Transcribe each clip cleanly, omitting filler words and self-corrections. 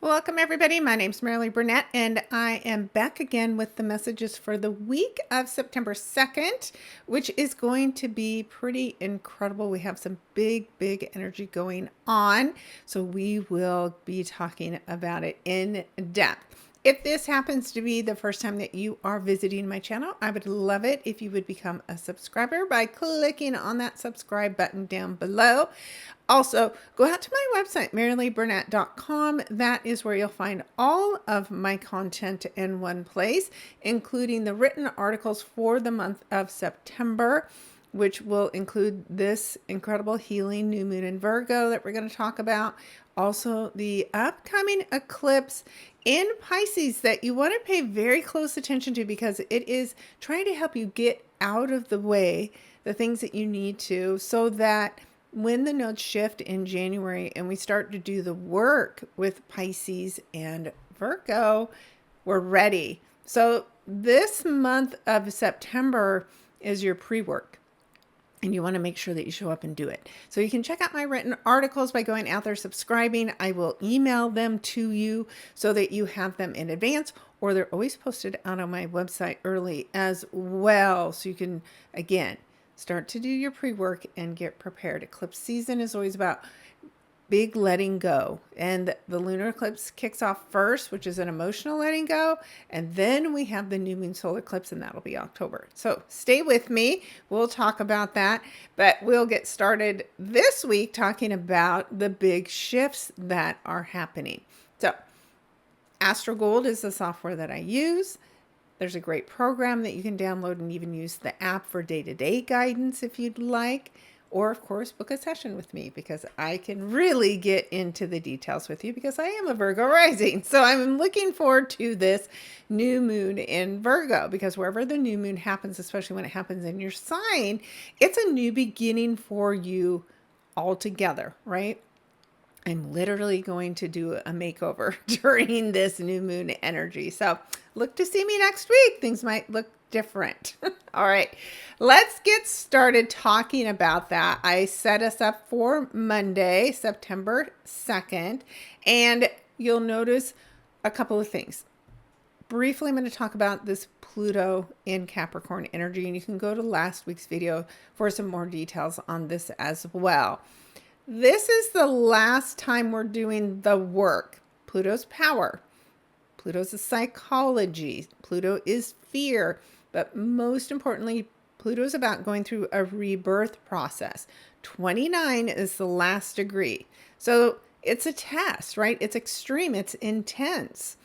Welcome, everybody. My name's Marilee Burnett, and I am back again with the messages for the week of September 2nd, which is going to be pretty incredible. We have some big energy going on, so we will be talking about it in depth. If this happens to be the first time that you are visiting my channel, I would love it if you would become a subscriber by clicking on that subscribe button down below. Also, go out to my website, marileeburnett.com. That is where you'll find all of my content in one place, including the written articles for the month of September, which will include this incredible healing new moon in Virgo that we're going to talk about. Also, the upcoming eclipse in Pisces that you want to pay very close attention to because it is trying to help you get out of the way the things that you need to, so that when the nodes shift in January and we start to do the work with Pisces and Virgo, we're ready. So this month of September is your pre-work, and you want to make sure that you show up and do it. So you can check out my written articles by going out there, subscribing. I will email them to you so that you have them in advance, or they're always posted out on my website early as well. So you can, again, start to do your pre-work and get prepared. Eclipse season is always about big letting go. And the lunar eclipse kicks off first, which is an emotional letting go. And then we have the new moon solar eclipse, and that'll be October. So stay with me. We'll talk about that. But we'll get started this week talking about the big shifts that are happening. So AstroGold is the software that I use. There's a great program that you can download and even use the app for day-to-day guidance if you'd like. Or, of course, book a session with me because I can really get into the details with you because I am a Virgo rising. So I'm looking forward to this new moon in Virgo because wherever the new moon happens, especially when it happens in your sign, it's a new beginning for you altogether, right? I'm literally going to do a makeover during this new moon energy. So look to see me next week. Things might look different. All right, let's get started talking about that. I set us up for Monday, September 2nd, and you'll notice a couple of things. Briefly, I'm going to talk about this Pluto in Capricorn energy, and you can go to last week's video for some more details on this as well. This is the last time we're doing the work. Pluto's power. Pluto's a psychology. Pluto is fear. But most importantly, Pluto is about going through a rebirth process. 29 is the last degree. So it's a test, right? It's extreme. It's intense.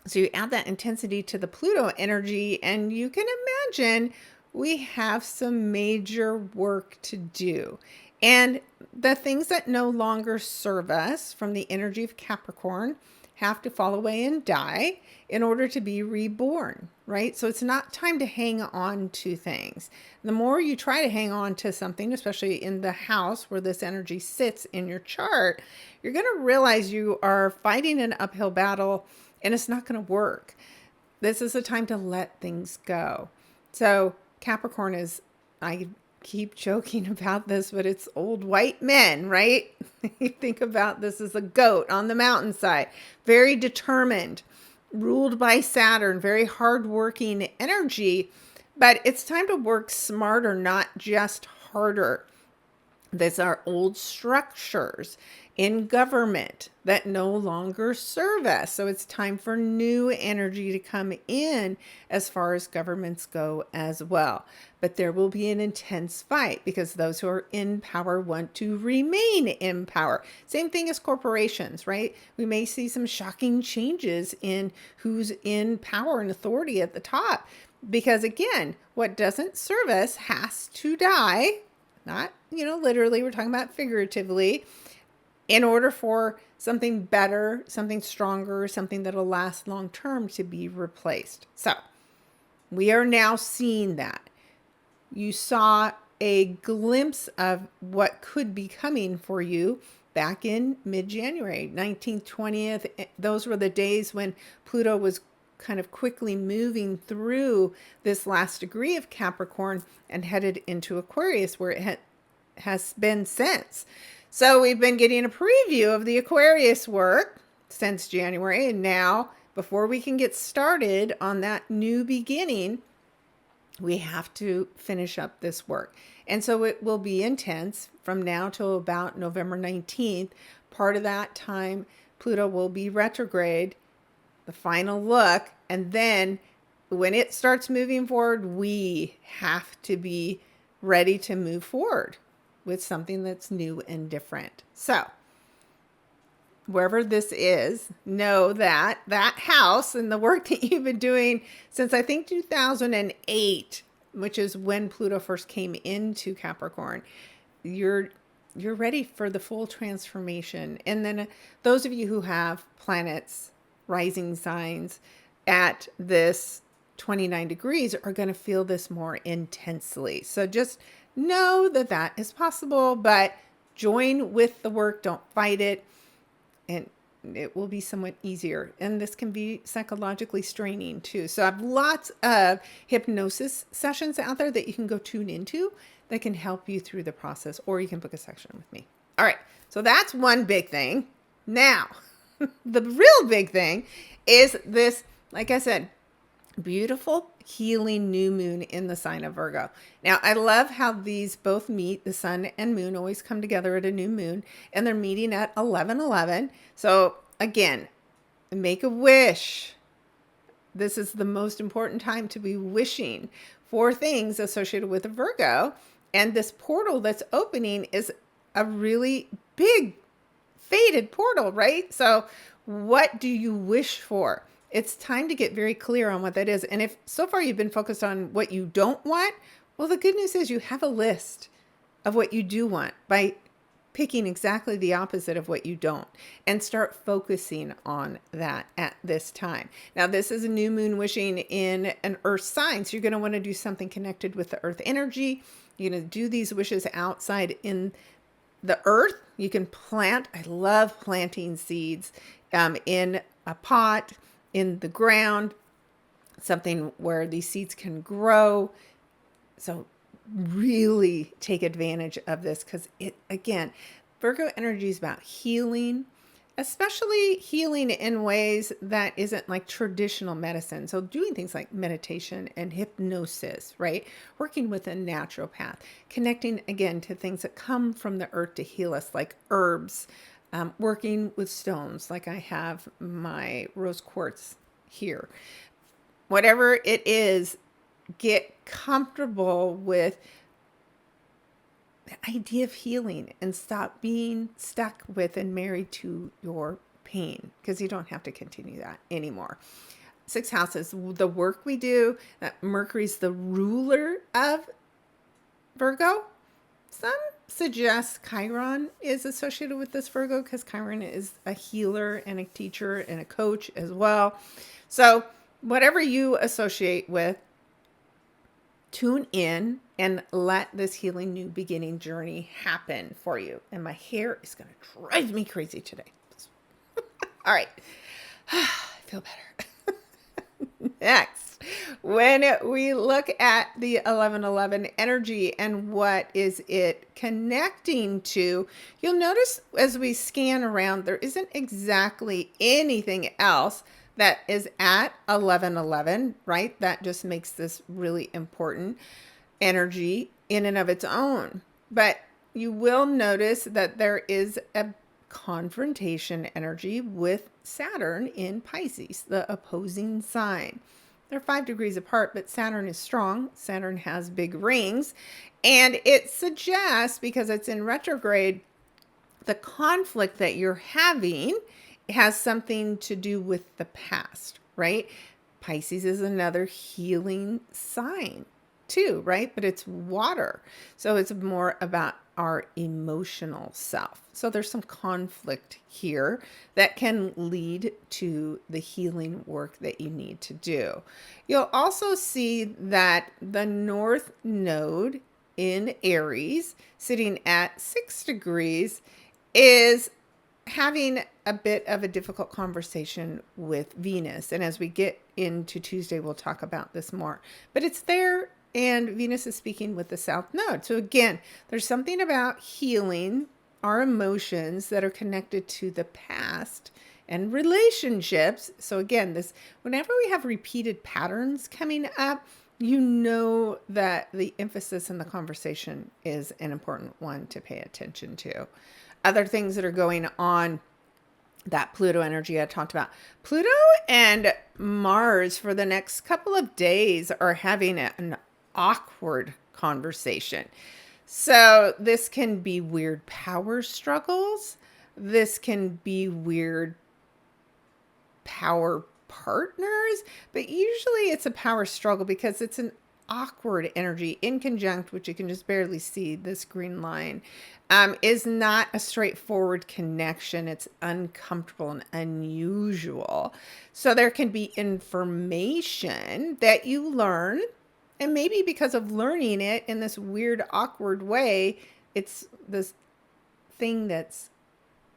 So you add that intensity to the Pluto energy, and you can imagine we have some major work to do. And the things that no longer serve us from the energy of Capricorn have to fall away and die in order to be reborn, right? So it's not time to hang on to things. The more you try to hang on to something, especially in the house where this energy sits in your chart, you're going to realize you are fighting an uphill battle and it's not going to work. This is a time to let things go. So Capricorn is, I keep joking about this, but it's old white men, right? You think about this as a goat on the mountainside, very determined, ruled by Saturn, very hardworking energy, but it's time to work smarter, not just harder. These are old structures in government that no longer serve us. So it's time for new energy to come in as far as governments go as well. But there will be an intense fight because those who are in power want to remain in power. Same thing as corporations, right? We may see some shocking changes in who's in power and authority at the top. Because again, what doesn't serve us has to die. Not, literally, we're talking about figuratively, in order for something better, something stronger, something that'll last long term to be replaced. So we are now seeing that. You saw a glimpse of what could be coming for you back in mid-January, 19th, 20th. Those were the days when Pluto was kind of quickly moving through this last degree of Capricorn and headed into Aquarius, where it has been since. So we've been getting a preview of the Aquarius work since January. And now, before we can get started on that new beginning, we have to finish up this work. And so it will be intense from now till about November 19th. Part of that time, Pluto will be retrograde, the final look. And then when it starts moving forward, we have to be ready to move forward with something that's new and different. So wherever this is, know that that house and the work that you've been doing since I think 2008, which is when Pluto first came into Capricorn, you're ready for the full transformation. And then those of you who have planets, rising signs at this 29 degrees are going to feel this more intensely. So just know that that is possible, but join with the work. Don't fight it. And it will be somewhat easier. And this can be psychologically straining too. So I have lots of hypnosis sessions out there that you can go tune into that can help you through the process, or you can book a session with me. All right. So that's one big thing. Now, the real big thing is this, like I said, beautiful healing new moon in the sign of Virgo. Now, I love how these both meet. The sun and moon always come together at a new moon, and they're meeting at 11:11. So again, make a wish. This is the most important time to be wishing for things associated with a Virgo. And this portal that's opening is a really big faded portal, right? So what do you wish for? It's time to get very clear on what that is. And if so far you've been focused on what you don't want, well, the good news is you have a list of what you do want by picking exactly the opposite of what you don't, and start focusing on that at this time. Now, this is a new moon wishing in an earth sign. So you're going to want to do something connected with the earth energy. You're going to do these wishes outside in the earth. You can plant. I love planting seeds in a pot, in the ground, something where these seeds can grow. So really take advantage of this, because it, again, Virgo energy is about healing, especially healing in ways that isn't like traditional medicine. So doing things like meditation and hypnosis, right? Working with a naturopath, connecting again to things that come from the earth to heal us, like herbs, working with stones, like I have my rose quartz here. Whatever it is, get comfortable with the idea of healing and stop being stuck with and married to your pain, because you don't have to continue that anymore. 6 houses, the work we do, that Mercury's the ruler of Virgo. Some suggest Chiron is associated with this Virgo, because Chiron is a healer and a teacher and a coach as well. So whatever you associate with, tune in and let this healing new beginning journey happen for you. And my hair is going to drive me crazy today. All right. I feel better. Next, when we look at the 1111 energy and what is it connecting to, you'll notice as we scan around, there isn't exactly anything else that is at 1111, right? That just makes this really important energy in and of its own. But you will notice that there is a confrontation energy with Saturn in Pisces, the opposing sign. They're 5 degrees apart, but Saturn is strong. Saturn has big rings, and it suggests, because it's in retrograde, the conflict that you're having has something to do with the past, right? Pisces is another healing sign too, right? But it's water. So it's more about our emotional self. So there's some conflict here that can lead to the healing work that you need to do. You'll also see that the North Node in Aries, sitting at 6 degrees, is having a bit of a difficult conversation with Venus. And as we get into Tuesday, we'll talk about this more. But it's there, and Venus is speaking with the South Node. So again, there's something about healing our emotions that are connected to the past and relationships. So again, whenever we have repeated patterns coming up, you know that the emphasis in the conversation is an important one to pay attention to. Other things that are going on, that Pluto energy I talked about. Pluto and Mars for the next couple of days are having an awkward conversation. So this can be weird power struggles. This can be weird power partners, but usually it's a power struggle because it's an awkward energy in conjunct, which you can just barely see this green line, is not a straightforward connection. It's uncomfortable and unusual. So there can be information that you learn, and maybe because of learning it in this weird, awkward way, it's this thing that's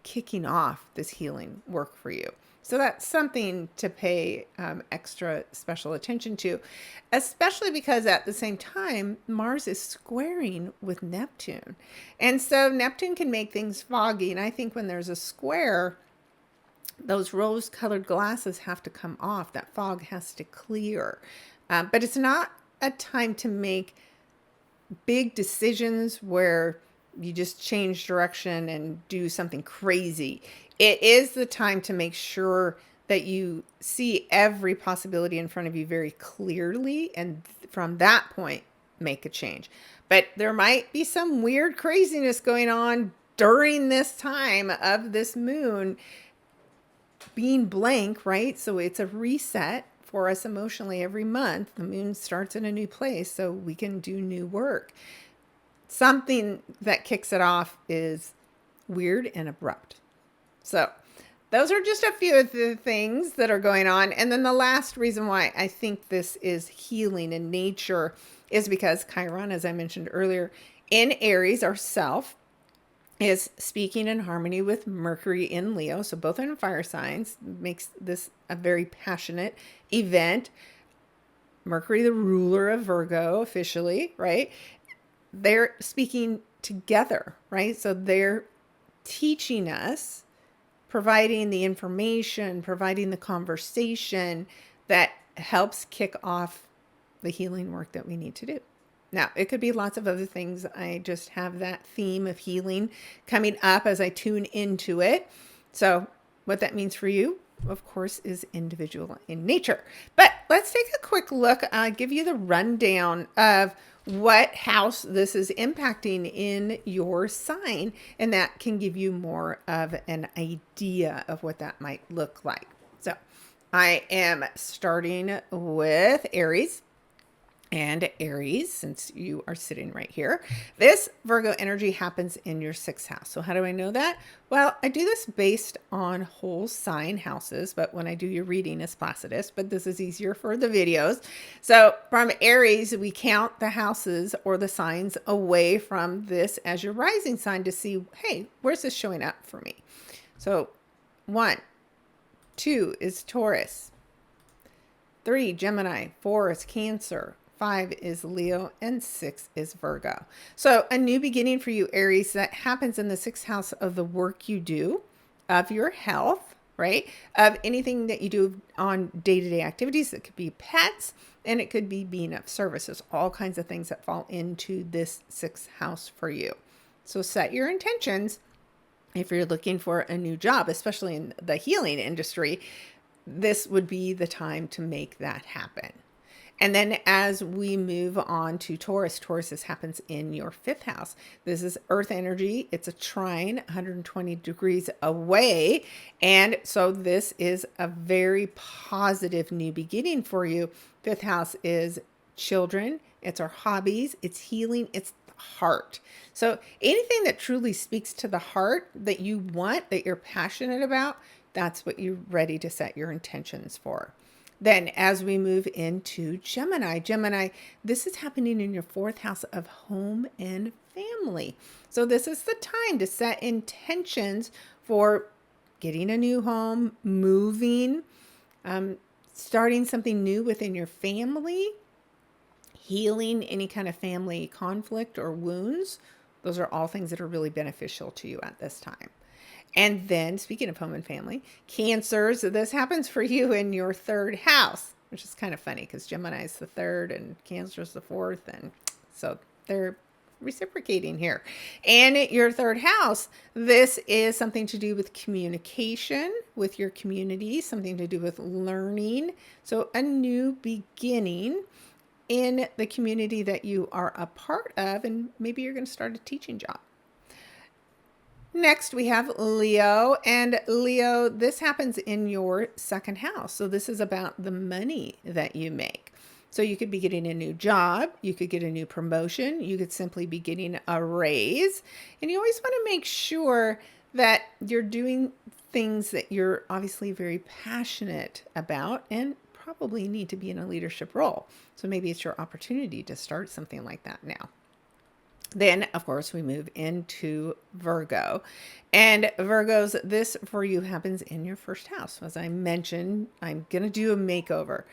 kicking off this healing work for you. So that's something to pay extra special attention to, especially because at the same time, Mars is squaring with Neptune. And so Neptune can make things foggy. And I think when there's a square, those rose-colored glasses have to come off. That fog has to clear. But it's not a time to make big decisions where you just change direction and do something crazy. It is the time to make sure that you see every possibility in front of you very clearly, and from that point, make a change. But there might be some weird craziness going on during this time of this moon being blank, right? So it's a reset for us emotionally every month. The moon starts in a new place so we can do new work. Something that kicks it off is weird and abrupt. So those are just a few of the things that are going on. And then the last reason why I think this is healing in nature is because Chiron, as I mentioned earlier, in Aries, our self, is speaking in harmony with Mercury in Leo. So both are in fire signs, makes this a very passionate event. Mercury, the ruler of Virgo, officially, right? They're speaking together, right? So they're teaching us, providing the information, providing the conversation that helps kick off the healing work that we need to do. Now, it could be lots of other things. I just have that theme of healing coming up as I tune into it. So what that means for you, of course, is individual in nature. But let's take a quick look. I'll give you the rundown of what house this is impacting in your sign, and that can give you more of an idea of what that might look like. So I am starting with Aries. And Aries, since you are sitting right here, this Virgo energy happens in your 6th house. So how do I know that? Well, I do this based on whole sign houses, but when I do your reading, it's Placidus, but this is easier for the videos. So from Aries, we count the houses or the signs away from this as your rising sign to see, hey, where's this showing up for me? So 1, 2 is Taurus, 3, Gemini, 4 is Cancer, 5 is Leo, and 6 is Virgo. So a new beginning for you, Aries, that happens in the 6th house of the work you do, of your health, right? Of anything that you do on day-to-day activities. It could be pets, and it could be being of service. There's all kinds of things that fall into this 6th house for you. So set your intentions if you're looking for a new job, especially in the healing industry. This would be the time to make that happen. And then as we move on to Taurus, this happens in your 5th house. This is earth energy. It's a trine 120 degrees away. And so this is a very positive new beginning for you. 5th house is children. It's our hobbies. It's healing. It's the heart. So anything that truly speaks to the heart that you want, that you're passionate about, that's what you're ready to set your intentions for. Then as we move into Gemini, this is happening in your 4th house of home and family. So this is the time to set intentions for getting a new home, moving, starting something new within your family, healing any kind of family conflict or wounds. Those are all things that are really beneficial to you at this time. And then, speaking of home and family, Cancers, this happens for you in your third house, which is kind of funny because Gemini is the third and Cancer is the fourth. And so they're reciprocating here. And your third house, this is something to do with communication with your community, something to do with learning. So a new beginning in the community that you are a part of, and maybe you're going to start a teaching job. Next, we have Leo, and Leo, this happens in your second house. So this is about the money that you make. So you could be getting a new job, you could get a new promotion, you could simply be getting a raise. And you always want to make sure that you're doing things that you're obviously very passionate about and probably need to be in a leadership role. So maybe it's your opportunity to start something like that now. Then, of course, we move into Virgo. And Virgos, this for you happens in your first house. As I mentioned, I'm going to do a makeover.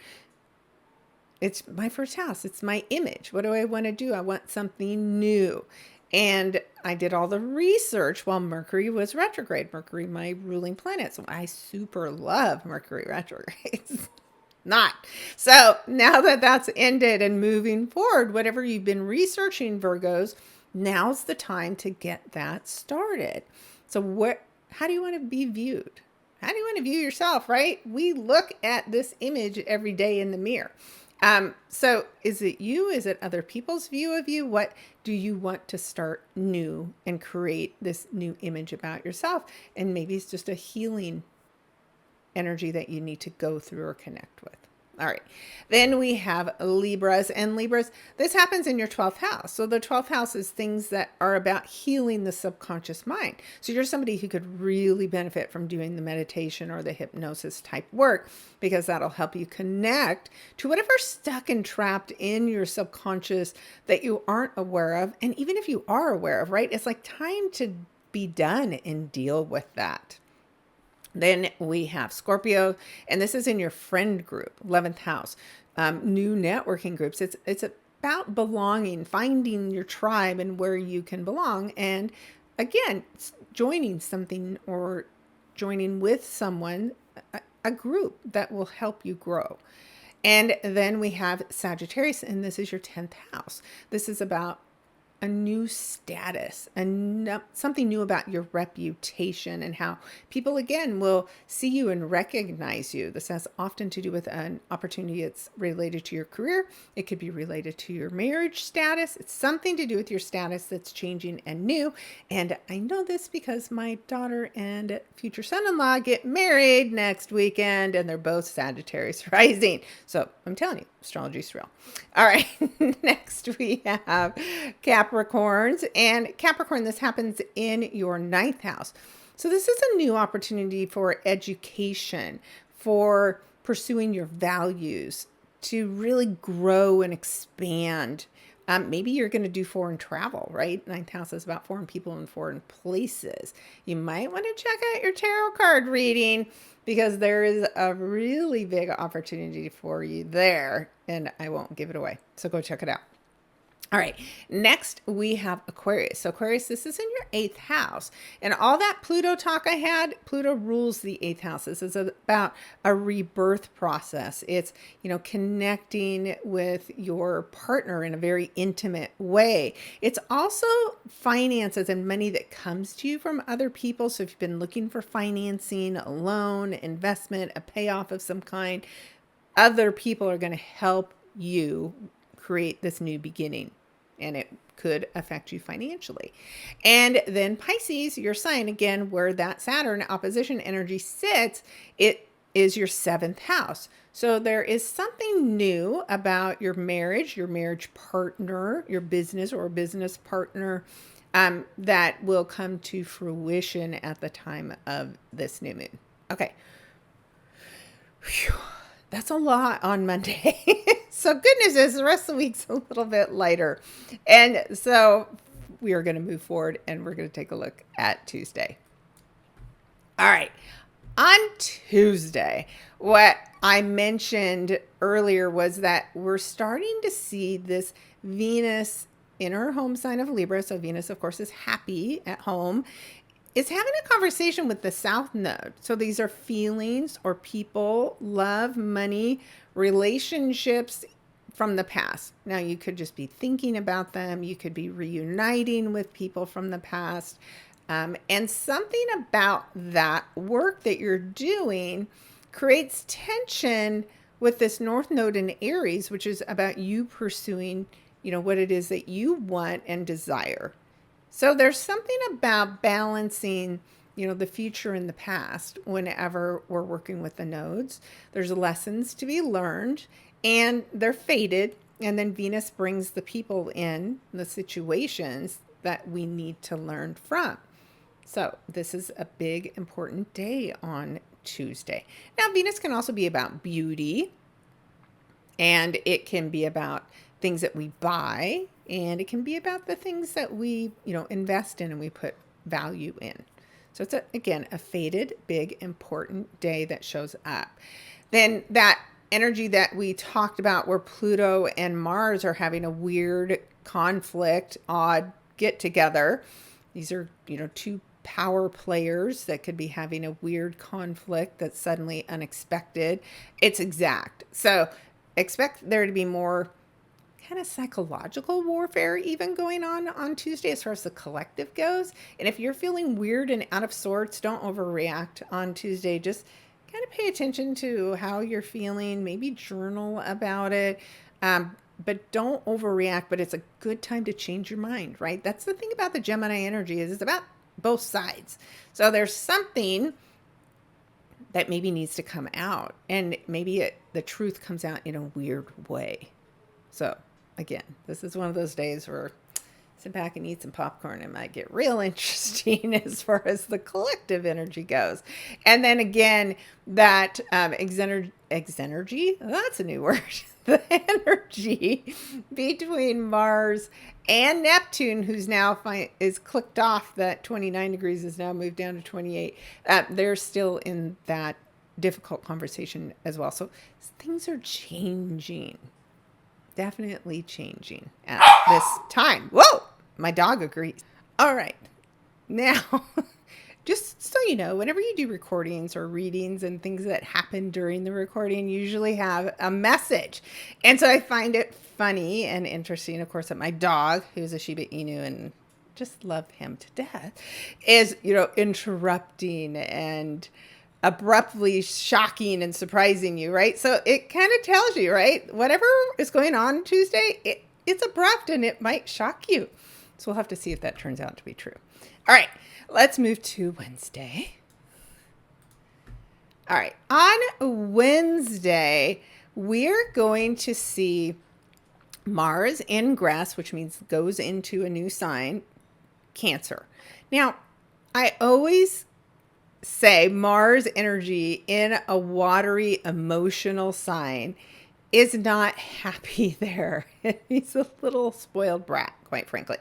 It's my first house. It's my image. What do I want to do? I want something new. And I did all the research while Mercury was retrograde. Mercury, my ruling planet. So I super love Mercury retrogrades. Not. So now that that's ended and moving forward, whatever you've been researching, Virgos, now's the time to get that started. So how do you want to be viewed? How do you want to view yourself, right? We look at this image every day in the mirror. So is it you? Is it other people's view of you? What do you want to start new and create this new image about yourself? And maybe it's just a healing energy that you need to go through or connect with. All right. Then we have Libras, and Libras, this happens in your 12th house. So the 12th house is things that are about healing the subconscious mind. So you're somebody who could really benefit from doing the meditation or the hypnosis type work, because that'll help you connect to whatever's stuck and trapped in your subconscious that you aren't aware of. And even if you are aware of, right, it's like time to be done and deal with that. Then we have Scorpio, and this is in your friend group, 11th house, new networking groups. It's about belonging, finding your tribe and where you can belong. And again, joining something or joining with someone, a group that will help you grow. And then we have Sagittarius, and this is your 10th house. This is about a new status and something new about your reputation and how people again will see you and recognize you. This has often to do with an opportunity that's related to your career. It could be related to your marriage status. It's something to do with your status that's changing and new. And I know this because my daughter and future son-in-law get married next weekend, and they're both Sagittarius rising. So I'm telling you, astrology's real. All right. Next we have Capricorns, and Capricorn, this happens in your 9th house. So this is a new opportunity for education, for pursuing your values, to really grow and expand. Maybe you're going to do foreign travel, right? 9th house is about foreign people and foreign places. You might want to check out your tarot card reading, because there is a really big opportunity for you there, and I won't give it away. So go check it out. All right, next we have Aquarius. So Aquarius, this is in your 8th house. And all that Pluto talk I had, Pluto rules the 8th house. This is about a rebirth process. It's, connecting with your partner in a very intimate way. It's also finances and money that comes to you from other people. So if you've been looking for financing, a loan, investment, a payoff of some kind, other people are going to help you create this new beginning. And it could affect you financially. And then Pisces, your sign, again, where that Saturn opposition energy sits, it is your 7th house. So there is something new about your marriage partner, your business or business partner, that will come to fruition at the time of this new moon. Okay. Whew. That's a lot on Monday. So good news is the rest of the week's a little bit lighter. And so we are going to move forward, and we're going to take a look at Tuesday. All right. On Tuesday, what I mentioned earlier was that we're starting to see this Venus in her home sign of Libra. So Venus, of course, is happy at home. is having a conversation with the South Node. So these are feelings or people, love, money, relationships from the past. Now, you could just be thinking about them. You could be reuniting with people from the past. And something about that work that you're doing creates tension with this North Node in Aries, which is about you pursuing, what it is that you want and desire. So there's something about balancing, the future and the past whenever we're working with the nodes. There's lessons to be learned and they're fated. And then Venus brings the people in, the situations that we need to learn from. So this is a big, important day on Tuesday. Now, Venus can also be about beauty, and it can be about things that we buy, and it can be about the things that we, invest in and we put value in. So it's, again, a fated, big, important day that shows up. Then that energy that we talked about where Pluto and Mars are having a weird conflict, odd get together. These are, two power players that could be having a weird conflict that's suddenly unexpected. It's exact. So expect there to be more kind of psychological warfare even going on Tuesday as far as the collective goes. And if you're feeling weird and out of sorts, don't overreact on Tuesday. Just kind of pay attention to how you're feeling, maybe journal about it. But don't overreact, but it's a good time to change your mind, right? That's the thing about the Gemini energy is it's about both sides. So there's something that maybe needs to come out, and maybe the truth comes out in a weird way. So again, this is one of those days where sit back and eat some popcorn. It might get real interesting as far as the collective energy goes. And then again, that exenergy, that's a new word. The energy between Mars and Neptune, who's now is clicked off that 29 degrees, is now moved down to 28. They're still in that difficult conversation as well. So things are changing. Definitely changing at this time. Whoa! My dog agrees. All right. Now, just so you know, whenever you do recordings or readings and things that happen during the recording usually have a message. And so I find it funny and interesting, of course, that my dog, who's a Shiba Inu and just love him to death, is, interrupting and abruptly shocking and surprising you, right? So it kind of tells you, right? Whatever is going on Tuesday, it's abrupt and it might shock you. So we'll have to see if that turns out to be true. All right, let's move to Wednesday. All right, on Wednesday, we're going to see Mars ingress, which means goes into a new sign, Cancer. Now, I always say Mars energy in a watery, emotional sign is not happy there. He's a little spoiled brat, quite frankly.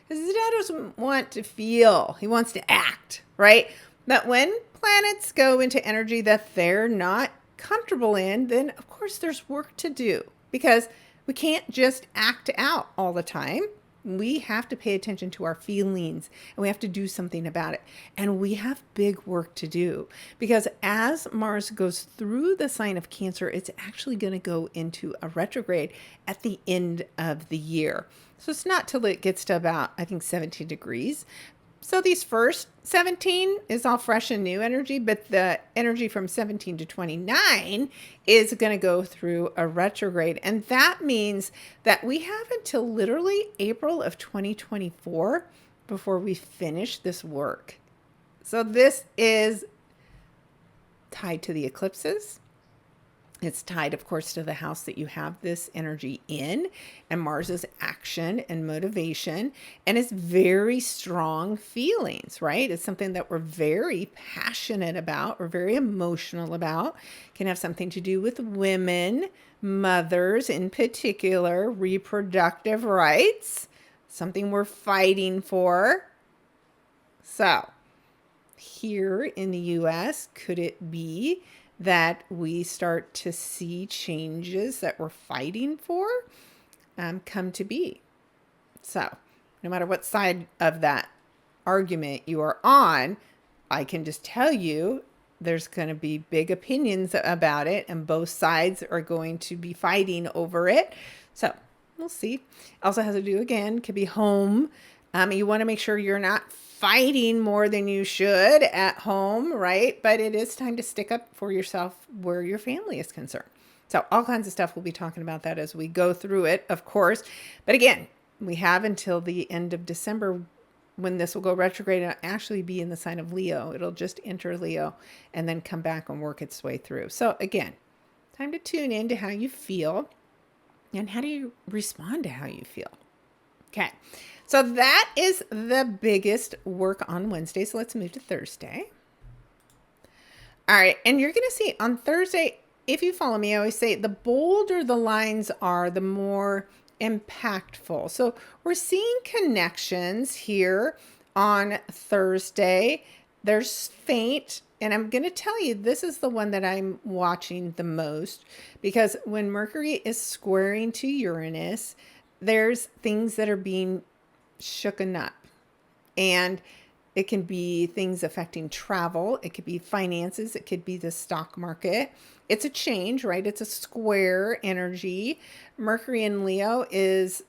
Because his dad doesn't want to feel. He wants to act, right? But when planets go into energy that they're not comfortable in, then of course there's work to do. Because we can't just act out all the time. We have to pay attention to our feelings and we have to do something about it. And we have big work to do because as Mars goes through the sign of Cancer, it's actually going to go into a retrograde at the end of the year. So it's not till it gets to about, I think, 17 degrees. So these first 17 is all fresh and new energy, but the energy from 17 to 29 is going to go through a retrograde. And that means that we have until literally April of 2024 before we finish this work. So this is tied to the eclipses. It's tied, of course, to the house that you have this energy in and Mars's action and motivation. And it's very strong feelings, right? It's something that we're very passionate about. We're very emotional about. It can have something to do with women, mothers in particular, reproductive rights, something we're fighting for. So here in the U.S., could it be that we start to see changes that we're fighting for come to be? So no matter what side of that argument you are on, I can just tell you there's going to be big opinions about it, and both sides are going to be fighting over it. So we'll see. Also has to do, again, could be home. You want to make sure you're not fighting more than you should at home, right? But it is time to stick up for yourself where your family is concerned. So all kinds of stuff, we'll be talking about that as we go through it, of course. But again, we have until the end of December when this will go retrograde and actually be in the sign of Leo. It'll just enter Leo and then come back and work its way through. So again, time to tune in to how you feel and how do you respond to how you feel. Okay, so that is the biggest work on Wednesday. So let's move to Thursday. All right, and you're going to see on Thursday, if you follow me, I always say the bolder the lines are, the more impactful. So we're seeing connections here on Thursday. There's faint, and I'm going to tell you, this is the one that I'm watching the most, because when Mercury is squaring to Uranus, there's things that are being shooken up, and it can be things affecting travel. It could be finances. It could be the stock market. It's a change, right? It's a square energy. Mercury in Leo is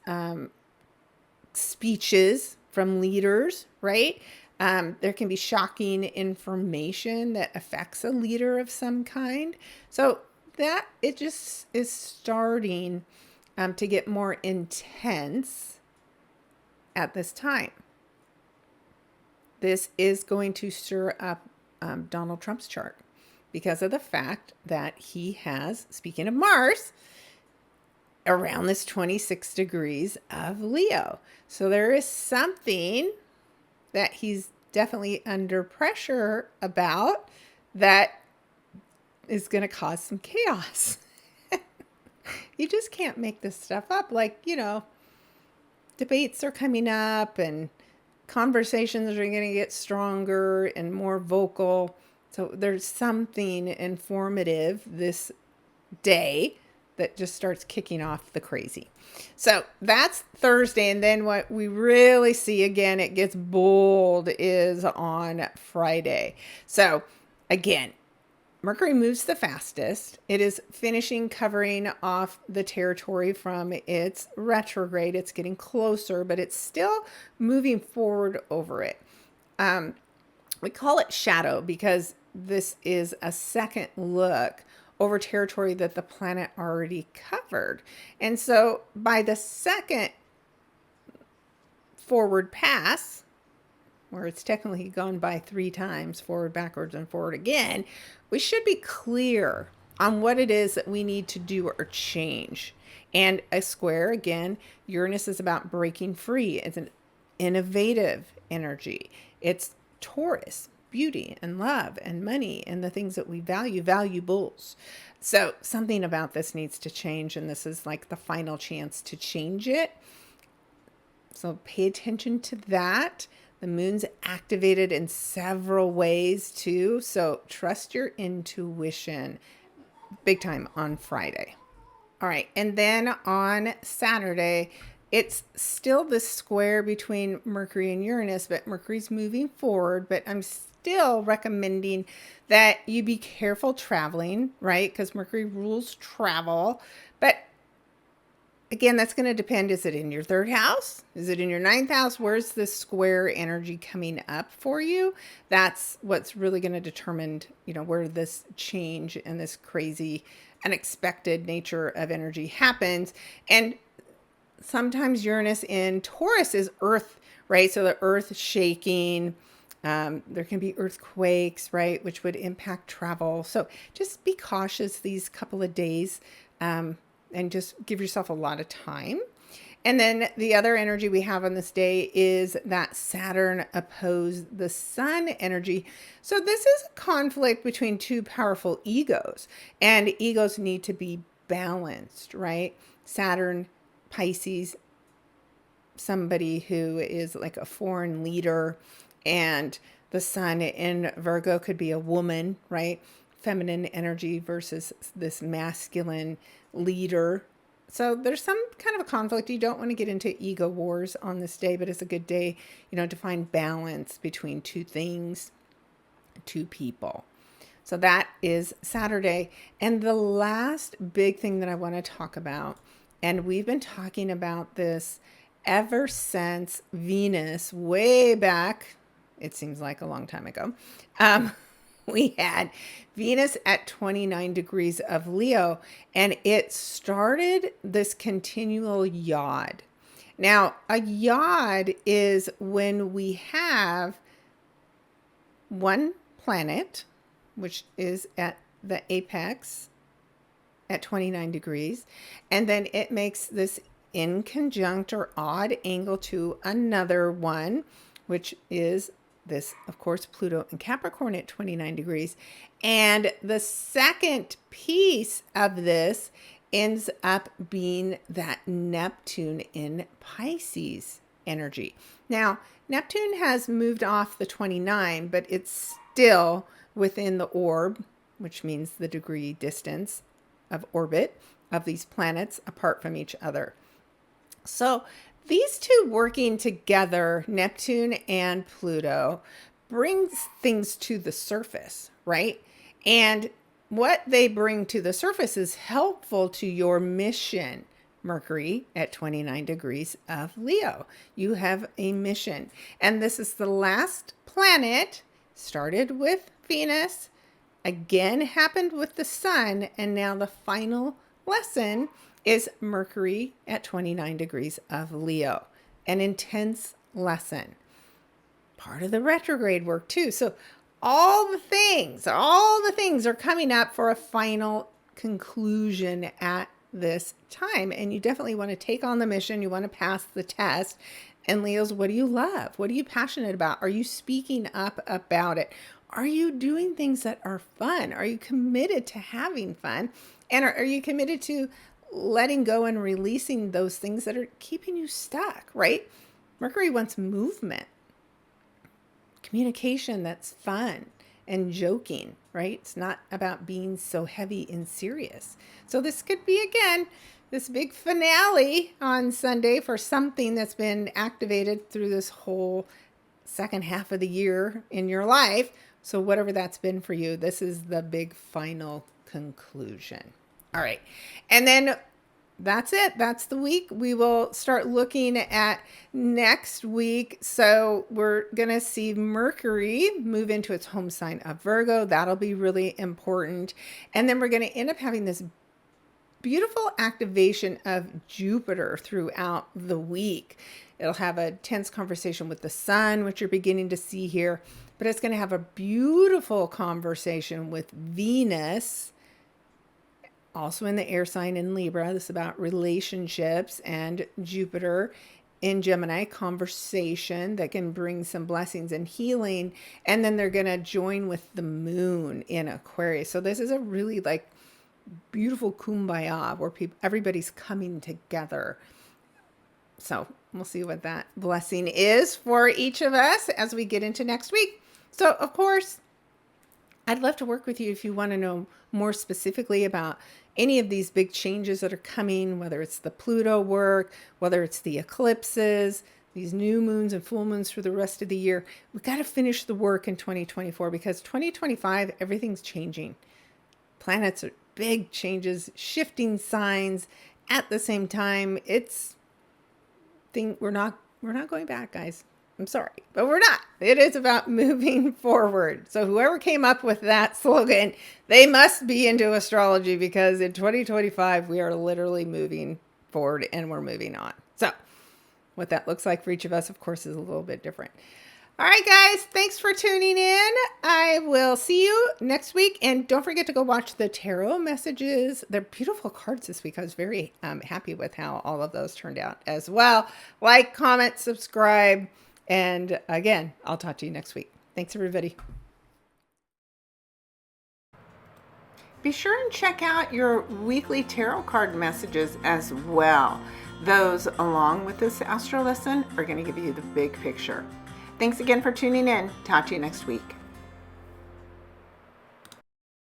speeches from leaders, right? There can be shocking information that affects a leader of some kind. So that it just is starting to get more intense at this time. This is going to stir up Donald Trump's chart because of the fact that he has, speaking of Mars, around this 26 degrees of Leo. So there is something that he's definitely under pressure about that is going to cause some chaos. You just can't make this stuff up. Like, debates are coming up and conversations are going to get stronger and more vocal. So there's something informative this day that just starts kicking off the crazy. So that's Thursday. And then what we really see, again, it gets bold, is on Friday. So again, Mercury moves the fastest. It is finishing covering off the territory from its retrograde. It's getting closer, but it's still moving forward over it. We call it shadow because this is a second look over territory that the planet already covered. And so by the second forward pass, where it's technically gone by 3 times, forward, backwards, and forward again, we should be clear on what it is that we need to do or change. And a square, again, Uranus is about breaking free. It's an innovative energy. It's Taurus, beauty and love and money and the things that we value, valuables. So something about this needs to change, and this is like the final chance to change it. So pay attention to that. The moon's activated in several ways too. So trust your intuition big time on Friday. All right. And then on Saturday, it's still this square between Mercury and Uranus, but Mercury's moving forward. But I'm still recommending that you be careful traveling, right? Because Mercury rules travel. But again, that's going to depend. Is it in your 3rd house? Is it in your 9th house? Where's this square energy coming up for you? That's what's really going to determine, where this change and this crazy, unexpected nature of energy happens. And sometimes Uranus in Taurus is earth, right? So the earth shaking. There can be earthquakes, right? Which would impact travel. So just be cautious these couple of days. And just give yourself a lot of time. And then the other energy we have on this day is that Saturn opposed the Sun energy. So this is a conflict between 2 powerful egos, and egos need to be balanced, right? Saturn, Pisces, somebody who is like a foreign leader, and the Sun in Virgo could be a woman, right? Feminine energy versus this masculine leader. So there's some kind of a conflict. You don't want to get into ego wars on this day, but it's a good day, to find balance between two things, two people. So that is Saturday. And the last big thing that I want to talk about, and we've been talking about this ever since Venus, way back, it seems like a long time ago, we had Venus at 29 degrees of Leo, and it started this continual yod. Now, a yod is when we have one planet, which is at the apex at 29 degrees, and then it makes this inconjunct or odd angle to another one, which is this, of course, Pluto and Capricorn at 29 degrees. And the second piece of this ends up being that Neptune in Pisces energy. Now, Neptune has moved off the 29, but it's still within the orb, which means the degree distance of orbit of these planets apart from each other. So these two working together, Neptune and Pluto, brings things to the surface, right? And what they bring to the surface is helpful to your mission. Mercury at 29 degrees of Leo. You have a mission. And this is the last planet, started with Venus, again happened with the Sun, and now the final lesson is Mercury at 29 degrees of Leo. An intense lesson. Part of the retrograde work too. So all the things are coming up for a final conclusion at this time. And you definitely want to take on the mission. You want to pass the test. And Leos, what do you love? What are you passionate about? Are you speaking up about it? Are you doing things that are fun? Are you committed to having fun? And are you committed to letting go and releasing those things that are keeping you stuck, right? Mercury wants movement, communication that's fun and joking, right? It's not about being so heavy and serious. So this could be, again, this big finale on Sunday for something that's been activated through this whole second half of the year in your life. So whatever that's been for you, this is the big final conclusion. All right. And then that's it. That's the week. We will start looking at next week. So we're going to see Mercury move into its home sign of Virgo. That'll be really important. And then we're going to end up having this beautiful activation of Jupiter throughout the week. It'll have a tense conversation with the Sun, which you're beginning to see here, but it's going to have a beautiful conversation with Venus, also in the air sign in Libra. This is about relationships, and Jupiter in Gemini, conversation that can bring some blessings and healing. And then they're going to join with the moon in Aquarius. So this is a really beautiful kumbaya where everybody's coming together. So we'll see what that blessing is for each of us as we get into next week. So of course, I'd love to work with you if you want to know more specifically about any of these big changes that are coming, whether it's the Pluto work, whether it's the eclipses, these new moons and full moons for the rest of the year. We've got to finish the work in 2024 because 2025, everything's changing. Planets are big changes, shifting signs at the same time. We're not going back, guys. I'm sorry, but we're not. It is about moving forward. So whoever came up with that slogan, they must be into astrology because in 2025, we are literally moving forward and we're moving on. So what that looks like for each of us, of course, is a little bit different. All right, guys, thanks for tuning in. I will see you next week. And don't forget to go watch the tarot messages. They're beautiful cards this week. I was very happy with how all of those turned out as well. Like, comment, subscribe. And again, I'll talk to you next week. Thanks, everybody. Be sure and check out your weekly tarot card messages as well. Those, along with this astro lesson, are going to give you the big picture. Thanks again for tuning in. Talk to you next week.